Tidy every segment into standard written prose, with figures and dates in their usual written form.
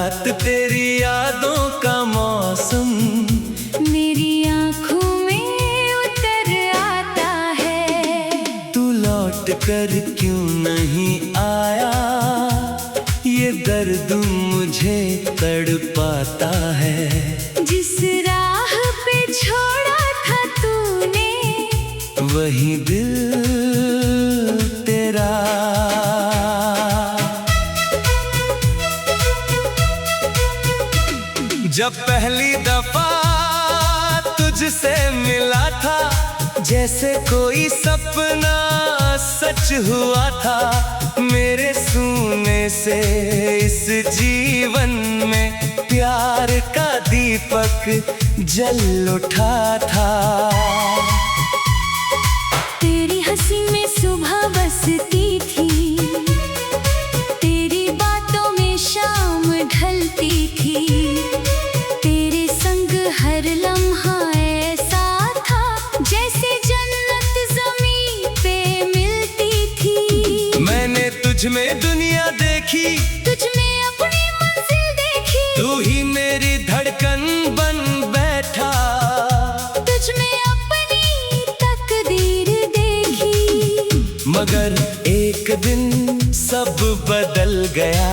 रात तेरी यादों का मौसम मेरी आँखों में उतर आता है। तू लौट कर क्यों नहीं आया, ये दर्द मुझे तड़पाता है। जिस राह पे छोड़ा था तूने, वही दिल तेरा। जब पहली दफा तुझसे मिला था, जैसे कोई सपना सच हुआ था। मेरे सूने से इस जीवन में प्यार का दीपक जल उठा था। तेरी हंसी में सुबह बसती थी, तेरी बातों में शाम ढलती थी। तेरे संग हर लम्हा ऐसा था, जैसे जन्नत ज़मीं पे मिलती थी। मैंने तुझ में दुनिया देखी, तुझ में अपनी मंजिल देखी। तू ही मेरी धड़कन बन बैठा। तुझ में अपनी तकदीर देखी। मगर एक दिन सब बदल गया,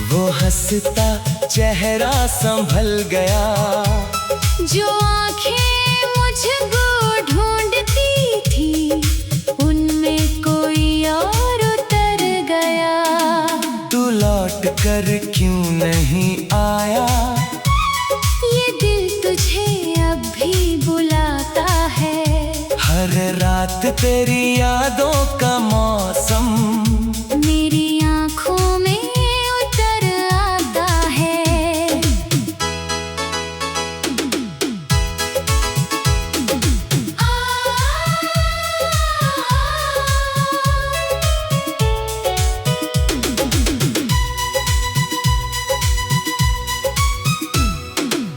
वो हंसता चेहरा संभल गया। जो आँखें मुझको ढूंढती थी, उनमें कोई और उतर गया। तू लौट कर क्यों नहीं आया, ये दिल तुझे अब भी बुलाता है। हर रात तेरी यादों का मौसम मेरी आँखों में उतर आता है।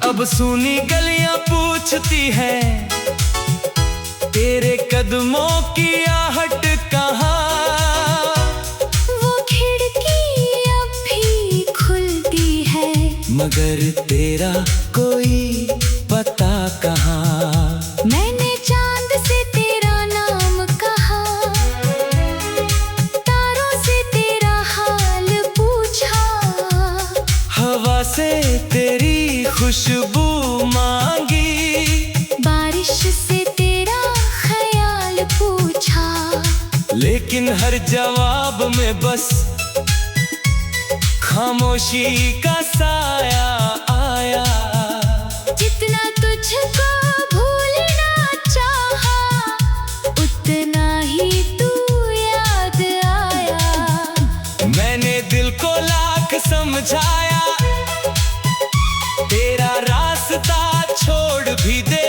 अब सुनी गलियां पूछती हैं, तेरे कदमों की आहट कहाँ। वो खिड़की अब भी खुलती है, मगर तेरा कोई पता कहाँ। मैंने चांद से तेरा नाम कहा, तारों से तेरा हाल पूछा। हवा से तेरी खुशबू मांगी, बारिश से तेरा ख्याल पूछा। लेकिन हर जवाब में बस खामोशी का साया आया। जितना तुझको भूलना चाहा, उतना ही तू याद आया। मैंने दिल को लाख समझाया, तेरा रास्ता छोड़ भी दे।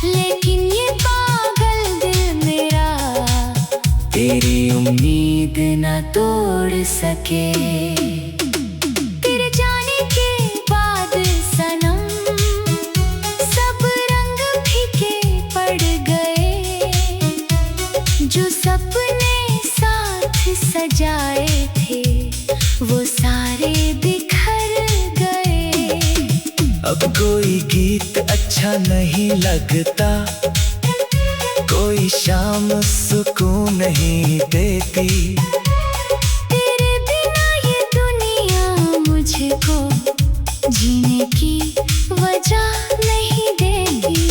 लेकिन ये पागल दिल मेरा तेरी उम्मीद न तोड़ सके। तेरे जाने के बाद सनम, सब रंग फीके पड़ गए। जो सपने साथ सजाए थे, वो सारे बिखर गए। अब कोई गीत अच्छा नहीं लगता, कोई शाम सुकून नहीं देती। तेरे बिना ये दुनिया मुझको जीने की वजह नहीं देगी।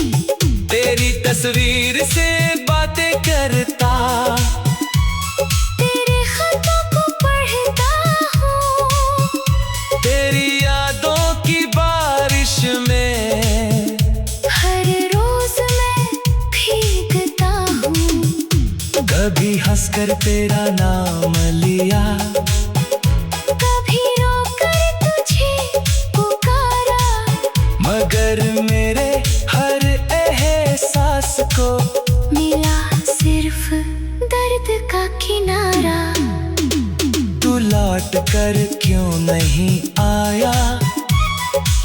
तेरी तस्वीर से बातें करता, तेरे खतों को पढ़ता हूँ। तेरी यादों की बारिश में हर रोज मैं भीगता हूँ। कभी हंसकर तेरा नाम लिया, कभी रोकर तुझे पुकारा। मगर मेरे हर एहसास को मिला सिर्फ दर्द का किनारा। तू लौट कर क्यों नहीं आया,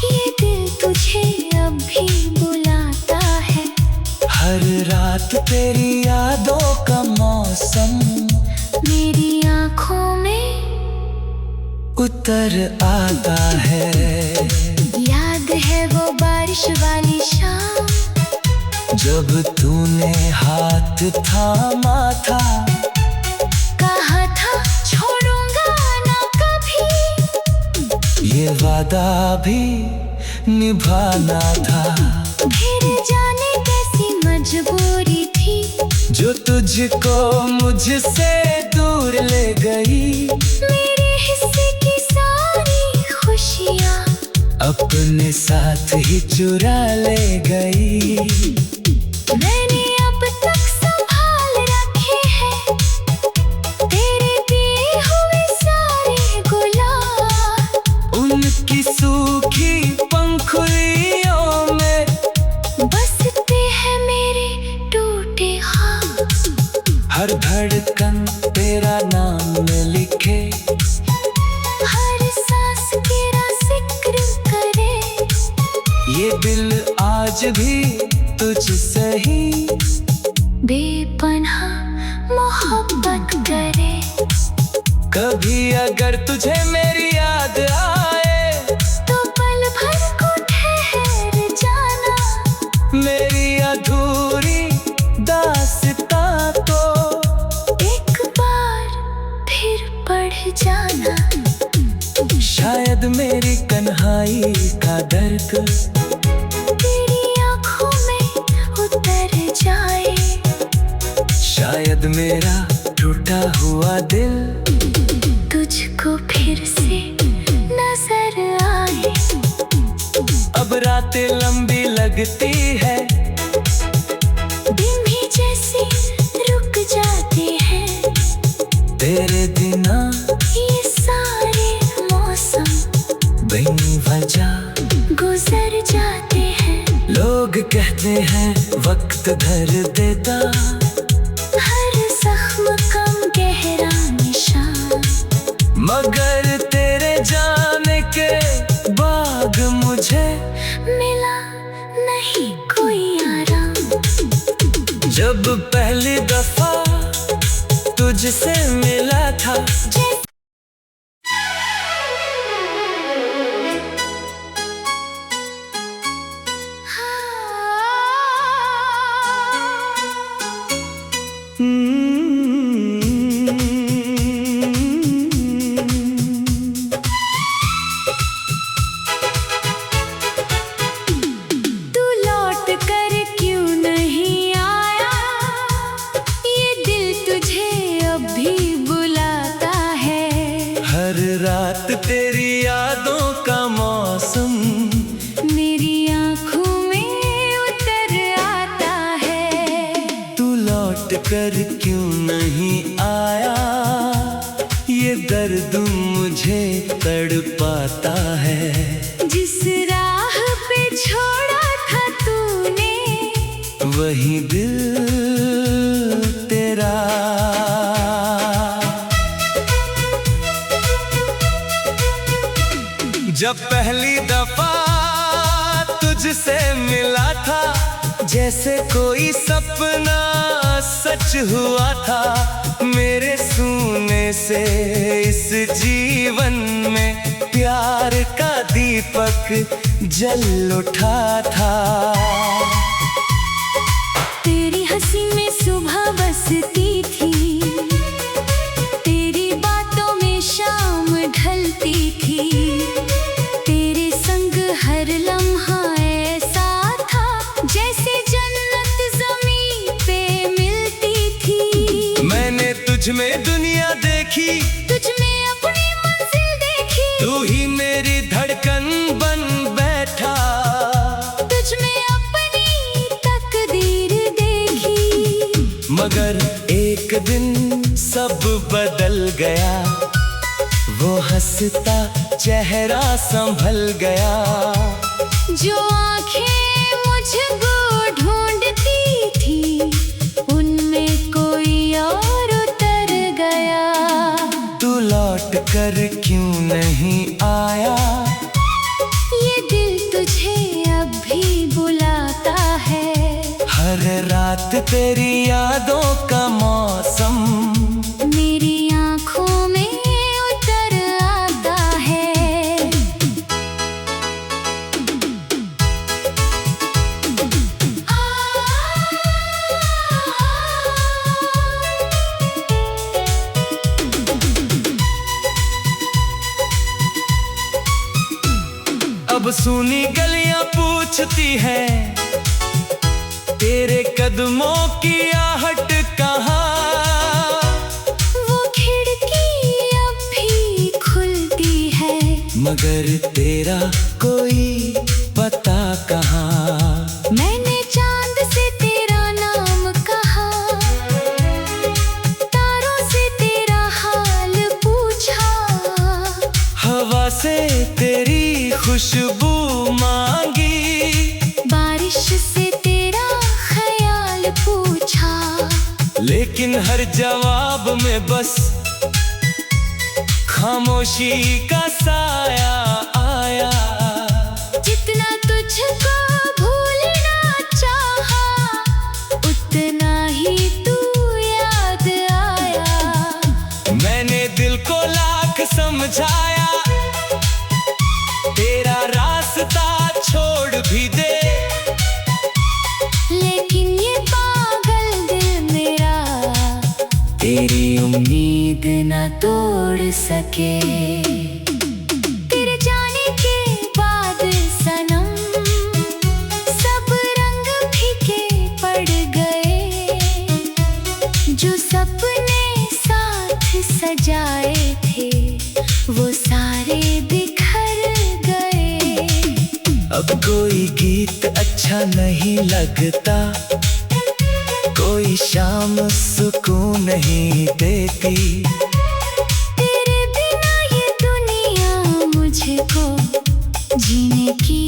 ये दिल तुझे अब भी बुलाता है। हर रात तेरी यादों का मौसम मेरी आँखों में उतर आता है। याद है वो बारिश वाली शाम, जब तूने हाथ थामा था, कहा था छोड़ूंगा ना कभी, ये वादा भी निभाना था। फिर जाने कैसी मजबूरी थी, जो तुझको मुझसे दूर ले गई। मेरे हिस्से की सारी खुशियाँ अपने साथ ही चुरा ले गई। मैंने अब तक संभाल रखे हैं तेरे दिए हुए सारे गुलाब। उनकी सूखी पंखुड़ियों में बसते हैं मेरे टूटे ख्वाब। हर धड़कन तेरा नाम लिखे, हर सांस तेरा जिक्र करे, ये दिल आज भी तुझसे ही बेपनाह मोहब्बत करे। कभी अगर तुझे मेरी याद आए, तो पल भर को ठहर जाना, मेरी अधूरी दास्तां तो एक बार फिर पढ़ जाना। शायद मेरी कन्हाई का दर्द तेरी आँखों में उतर जाए, शायद मेरा टूटा हुआ दिल तुझको फिर से नजर आए। अब रातें लंबी लगती है, दिन भी जैसे रुक जाते हैं, तेरे बिना ये सारे मौसम बिन वजह गुजर जाते हैं। लोग कहते हैं वक्त धर देता, हर जख्म कम गहरा निशान, मगर तेरे जाने के बाद मुझे मिला नहीं कोई आराम। जब पहली दफा तुझसे मिला था, तू लौट कर क्यों नहीं आया, ये दिल तुझे अब भी बुलाता है। हर रात तेरी यादों का मौसम मेरी आँखों में उतर आता है। तू लौट कर क्यों नहीं आया, ये दर्द मुझे तड़पाता है। जिस राह पे छोड़ा था तूने, वही दिल तेरा जब पहली दफा तुझसे मिला था, जैसे कोई सपना सच हुआ था। मेरे सूने से इस जीवन में प्यार का दीपक जल उठा था। तेरी हंसी में सुबह बसती थी, तेरी बातों में शाम ढलती थी, तेरे संग हर लम्हा ऐसा था जैसे जन्नत ज़मीं पे मिलती थी। मैंने तुझ में दुनिया देखी, तुझ में अपनी मंजिल देखी, तू ही मेरी धड़कन बन बैठा। तुझ में अपनी तकदीर देखी, मगर एक दिन सब बदल गया, वो हंसता चेहरा संभल गया। जो आंखें मुझको ढूंढती थी, उनमें कोई और उतर गया। तू लौट कर क्यों नहीं आया, ये दिल तुझे अब भी बुलाता है। हर रात तेरी यादों का मौसम मेरी आँखों में उतर आता अब सूनी गलियां पूछती हैं, तेरे कदमों की आहट कहाँ। वो खिड़की अब भी खुलती है, मगर तेरा कोई पता कहाँ। मैंने चांद से तेरा नाम कहा, तारों से तेरा हाल पूछा, हवा से तेरी खुशबू मांगी, बारिश से तेरा ख्याल पूछा। लेकिन हर जवाब में बस खामोशी का साया आया। जितना तुझको भूलना चाहा, उतना ही तू याद आया। मैंने दिल को लाख समझाया, तेरा रास्ता छोड़ भी दे, लेकिन ये पागल दिल मेरा तेरी उम्मीद न तोड़ सके। तेरे जाने के बाद सनम सब रंग फीके पड़ गए, जो सपने साथ सजाए थे वो सारे बिखर गए। अब कोई गीत अच्छा नहीं लगता, कोई शाम सुकून नहीं देती, तेरे बिना ये दुनिया मुझको जीने की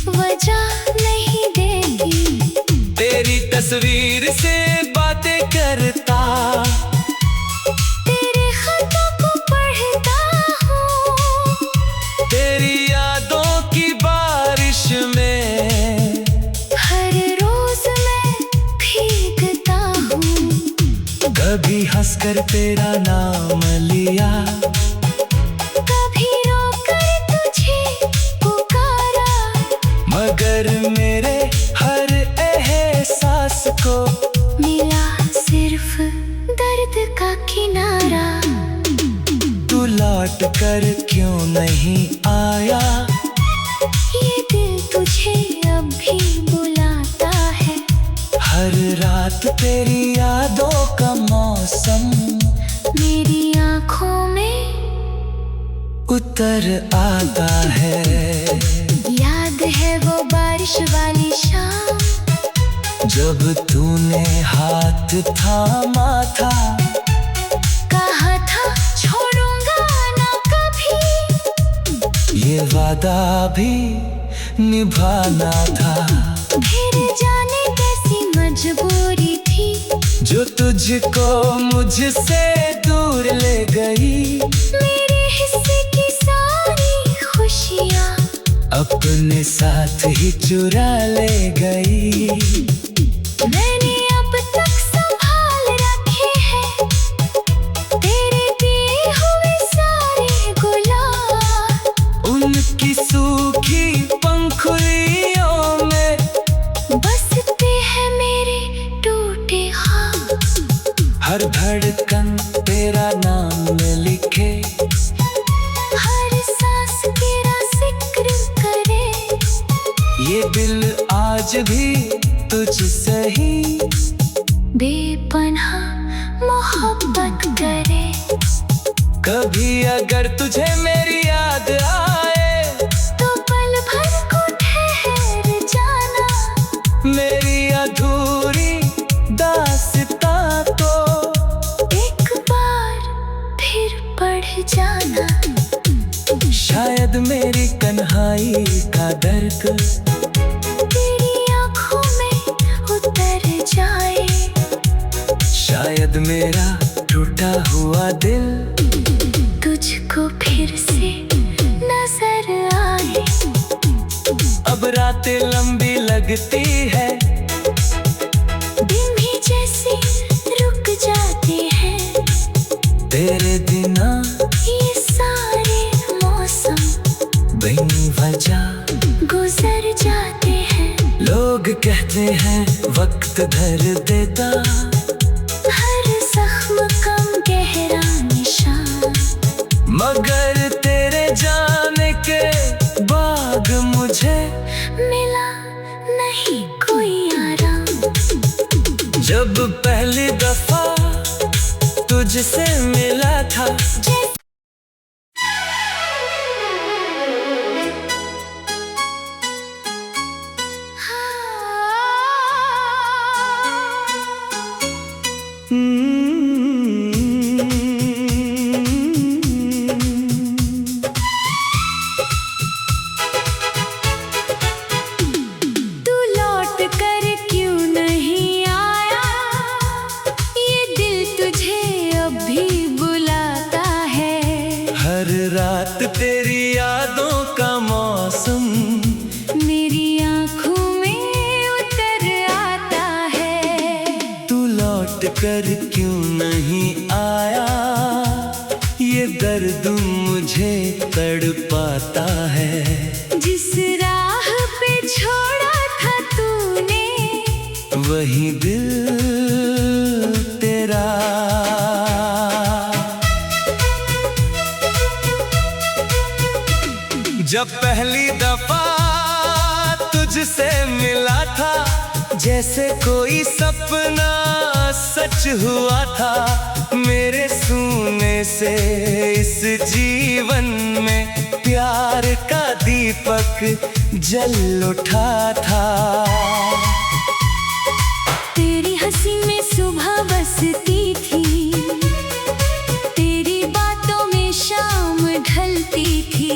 वजह नहीं देती। तेरी तस्वीर से बातें करता, तेरे खतों को पढ़ता हूँ, तेरी यादों की बारिश में हर रोज मैं भीगता हूँ। कभी हंसकर तेरा नाम लिया, कभी रोकर तुझे पुकारा, मगर मेरे हर एहसास को मिला सिर्फ दर्द का किनारा। तू लौट कर क्यों नहीं आया। ये दिल तुझे अब भी बुलाता है, हर रात तेरी यादों का मौसम मेरी आँखों में उतर आता है। याद है वो बारिश वाली शाम, जब तूने हाथ थामा था, कहा था छोड़ूंगा ना कभी, ये वादा भी निभाना था। फिर जाने कैसी मजबूरी थी, जो तुझको मुझसे दूर ले गई, मेरे हिस्से की सारी खुशियाँ अपने साथ ही चुरा ले गई। मैंने अब तक संभाल रखे हैं, तेरे दिए हुए सारे गुलाब, उनकी सूखी पंखुड़ियों में बसते हैं मेरे टूटे ख्वाब। हर धड़कन तेरा नाम लिखे, हर सांस तेरा जिक्र करे, ये दिल आज भी तुझसे ही बेपनाह मोहब्बत करे। कभी अगर तुझे मेरी याद आए, तो पल भर को ठहर जाना, मेरी अधूरी दास्तां तो एक बार फिर पढ़ जाना। शायद मेरी तन्हाई का दर्द तेरी आँखों में उतर जाए, शायद मेरा टूटा हुआ दिल तुझको फिर से नजर आए। अब रातें लंबी लगती है, दिन भी जैसे रुक जाते हैं, तेरे बिना ये सारे मौसम बिन वजह गुजर जाते हैं। लोग कहते हैं वक्त धर देता, हर जख्म कम गहरा निशान, मगर तेरे जाने के बाद आग मुझे मिला नहीं कोई आराम। जब पहली दफा तुझसे मिला था। तू लौट कर क्यों नहीं आया, ये दिल तुझे अब भी बुलाता है। हर रात तेरी यादों का मौसम मेरी आँखों में उतर आता है। तू लौट कर क्यों नहीं आया, ये दर्द मुझे तड़पाता है। जिस राह पे छोड़ा था तूने, वही दिल तेरा। जब पहली दफा तुझसे मिला था, जैसे कोई सपना सच हुआ था। मेरे सूने से इस जीवन में प्यार का दीपक जल उठा था। तेरी हंसी में सुबह बसती थी, तेरी बातों में शाम ढलती थी।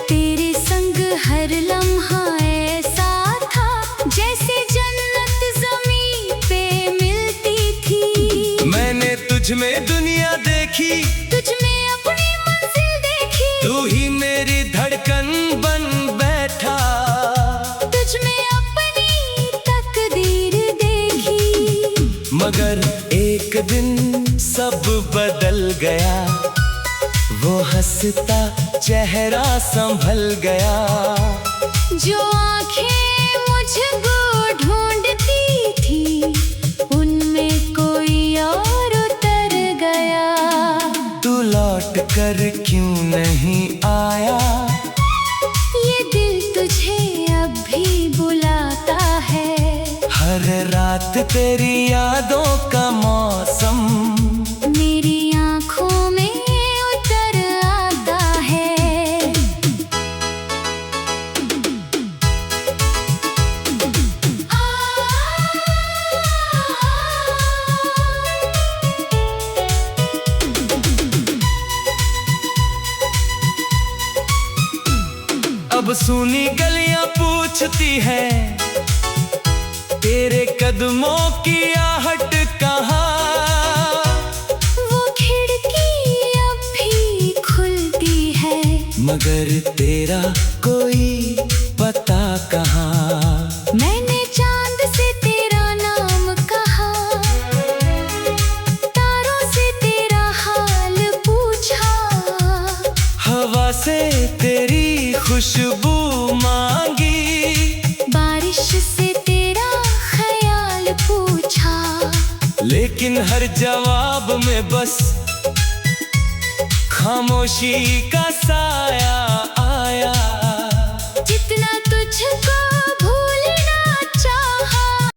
तेरे संग हर लम्हा ऐसा था, जैसे जन्नत ज़मीं पे मिलती थी। मैंने तुझ में दुनिया देखी, तुझ में अपनी मंजिल देखी। तू ही मेरी धड़कन बन बैठा। तुझ में अपनी तकदीर देखी। मगर एक दिन सब बदल गया, वो हंसता चेहरा संभल गया। जो आँखें मुझको ढूंढती थी, उनमें कोई और उतर गया। तू लौट कर क्यों नहीं आया, ये दिल तुझे अब भी बुलाता है। हर रात तेरी यादों का मौसम मेरी आँखों में उतर आता है। अब सूनी गलियां पूछती है, तेरे कदमों की आहट कहाँ। वो खिड़की अब भी खुलती है, मगर तेरा कोई पता कहाँ। मैंने चांद से तेरा नाम कहा, तारों से तेरा हाल पूछा। हवा से तेरी खुशबू मांगी, बारिश से तेरा ख्याल पूछा। लेकिन हर जवाब में बस खामोशी का साया आया। जितना तुझको